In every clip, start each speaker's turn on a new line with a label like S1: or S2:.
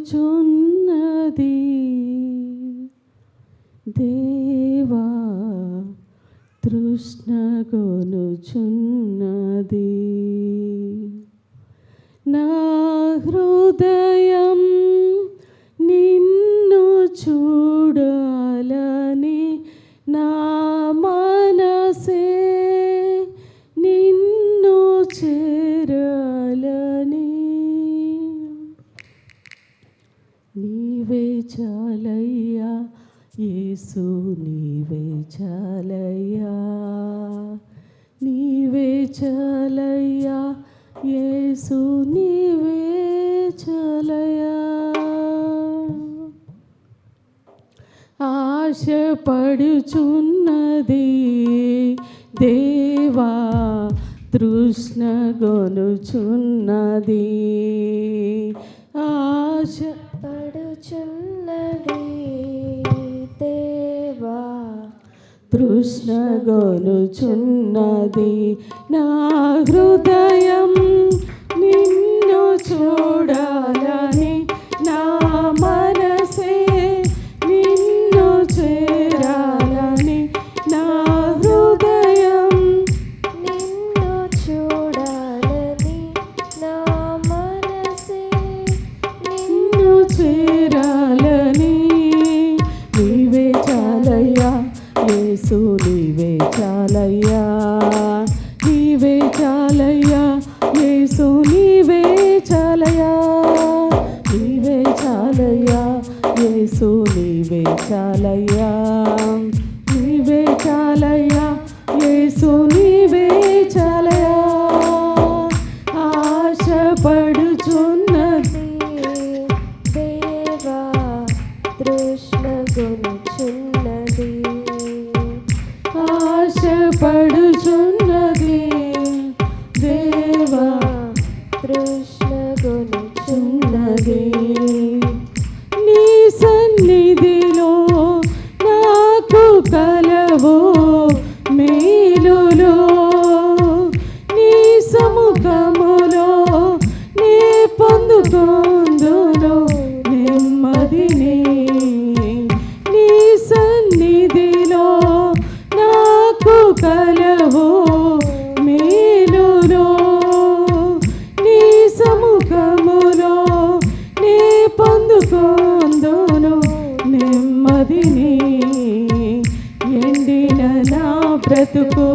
S1: చున్నది దేవా తృష్ణగొనుచున్నది నా హృదయం నిన్ను చూడాలని నా మనసే నిన్ను చేరాలని నీవే చాలయ్యా యేసు నీవే చాలయ్యా నీవే చాలయ్యా యేసు నీవే చాలయ్యా ఆశపడుచున్నది దేవా తృష్ణగొనుచున్నది
S2: ఆశపడుచున్నది దేవా
S1: తృష్ణగొనుచున్నది నా హృదయం నిన్ను చూడాలని నా మనసే నిన్ను చేరాలని నా హృదయం
S2: నిన్ను చూడాలని నా మనసే
S1: నిన్ను చేరాలని నీవే చాలయ్యా యేసు నీవే చాలయ్యా నీవే చాలయ్యా యేసు నీవే చాలయ్యా నీవే చాలయ్యా యేసు నీవే చాలయ్యా నీవే చాలయ్యా యేసు నీవే చాలయ్యా ఆశపడుచున్నది
S2: దేవా తృష్ణగొనుచున్నది
S1: ఆశపడుచున్నది దేవా
S2: తృష్ణగొనుచున్నది
S1: నీ సన్నిధిలో నాకు కలవు మేలులో నీ సముఖములో నీ పొందుకొందును నెమ్మదిని నీ సన్నిధిలో నాకు కలవు మేలులో నీ సముఖములో నీ పొందుకొందును నెమ్మదిని ఎండిన నా బ్రతుకు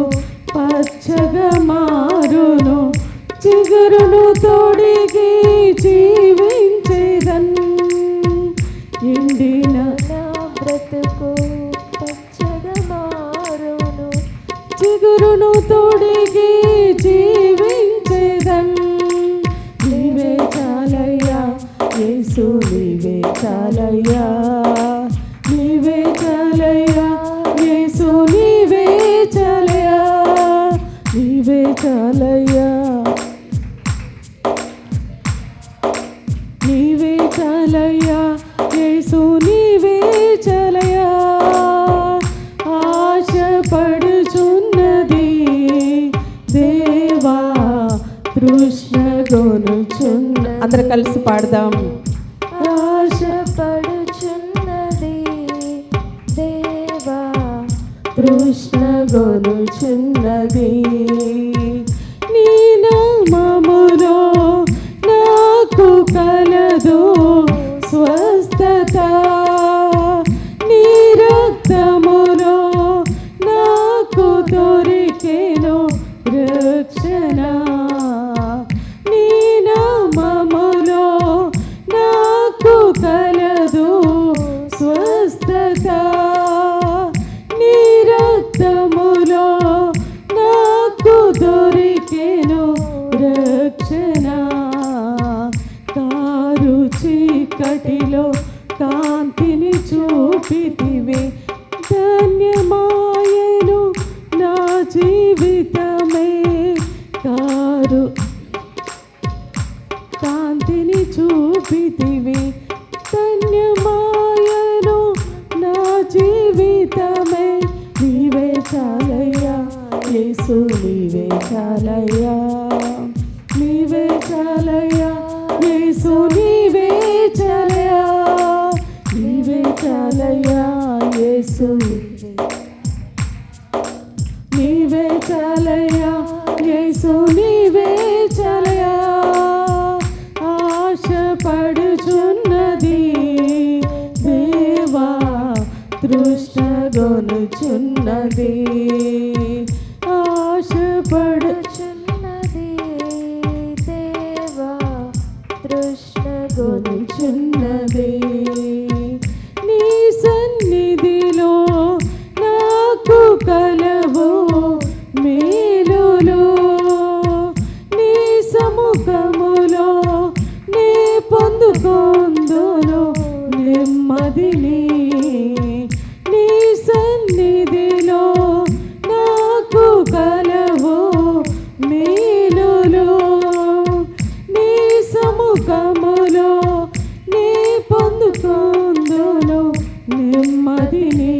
S1: పచ్చగా మారును చిగురును తోడిగి జీవించేదన్ ఎండిన
S2: నా బ్రతుకు పచ్చగా మారును
S1: చిగురును తోడిగి జీవించేదన్ నీవే చాలయ్యా యేసు నీవే చాలయ్యా నీవే చాలయ్యా యేసు నీవే చాలయ్యా నీవే చాలయ్యా నీవే చాలయ్యా యేసు నీవే చాలయ్యా ఆశపడుచున్నది దేవా తృష్ణగొనుచున్న అందరూ కలిసి పాడదాం
S2: ఆశపడుచున్నది దేవా
S1: తృష్ణగొనుచున్నది నీ నామములో నాకు కలదు స్వస్థత నీ రక్తములో నాకు దొరికెను రక్షణ నీ నామములో నాకు కలదు స్వస్థత నీ రక్తములో నాకు దొరికెను రక్షణ కారు చీకటిలో కాంతిని చూపితివి ధన్యమాయను నా జీవితమే కారు కాంతిని చూపితివి ధన్యమాయను నా జీవితమే నీవే చాలయ్యా యేసు నీవే చాలయ్యా నీవే చాలయ్యా యేసు నీవే చాలయ్యా యేసు నీవే చాలయా ఆశపడుచున్నది దేవా తృష్ణగొనుచున్నది ఆశపడుచున్నది
S2: దేవా తృష్ణగొనుచున్నది
S1: గొనుచున్నది నీ సన్నిధిలో నాకు కలవు మేలులు నీ సముఖములో నీ పొందుకొందును నెమ్మదిని నీ సన్నిధిలో నాకు కలవు మేలులు నీ సముఖములో నీ పొందుకొందును నెమ్మదిని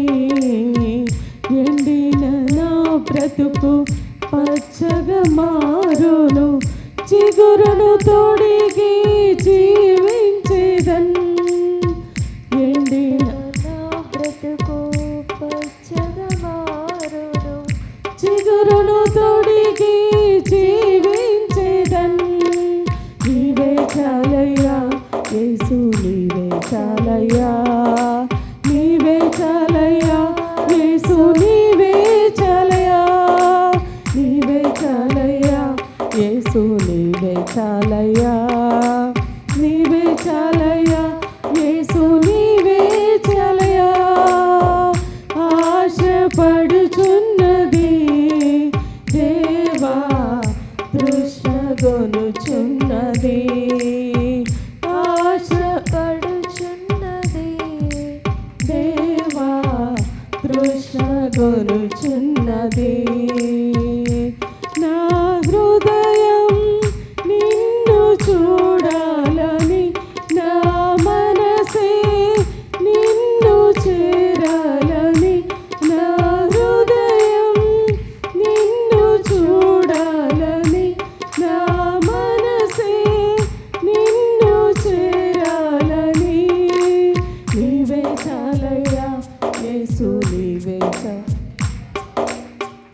S1: ఎండిన నా బ్రతుకు పచ్చగా మారును చిగురును తొడిగి జీవించేదన్ ఎండిన
S2: నా బ్రతుకు పచ్చగా మారును
S1: చిగురును తొడిగి జీవించేదన్ నీవే చాలయ్యా యేసు నీవే చాలయ్యా నీవే చాలయ్యా యేసు నీవే చాలయ్యా నీవే చాలయ్యా యేసు నీవే చాలయ్యా నీవే చాలయ్యా యేసు నీవే చాలయ్యా ఆశపడుచున్నది దేవా తృష్ణగొనుచున్నది
S2: ఆశపడుచున్నది
S1: దేవా తృష్ణగొనుచున్నది నా హృదయం నిన్ను చూడాలని నా మనసే నిన్ను చేరాలని నా హృదయం నిన్ను చూడాలని నా మనసే నిన్ను చేరాలని నీవే చాలయ్యా యేసు నీవే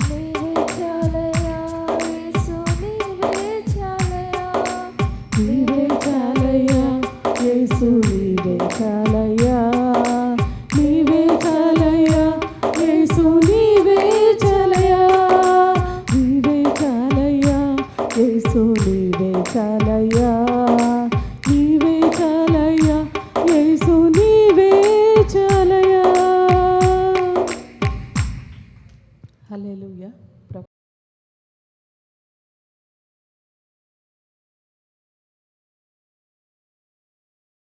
S2: నీవే చాలయా యేసు నీవే చాలయా
S1: నీవే చాలయ్యా యేసు నీవే చాలయ్యా నీవే చాలయ్యా యేసు నీవే చాలయ్యా నీవే చాలయ్యా యేసు నీవే చాలయ్యా నీవే చాలయ్యా యేసు నీవే చాలయ్యా హల్లెలూయా.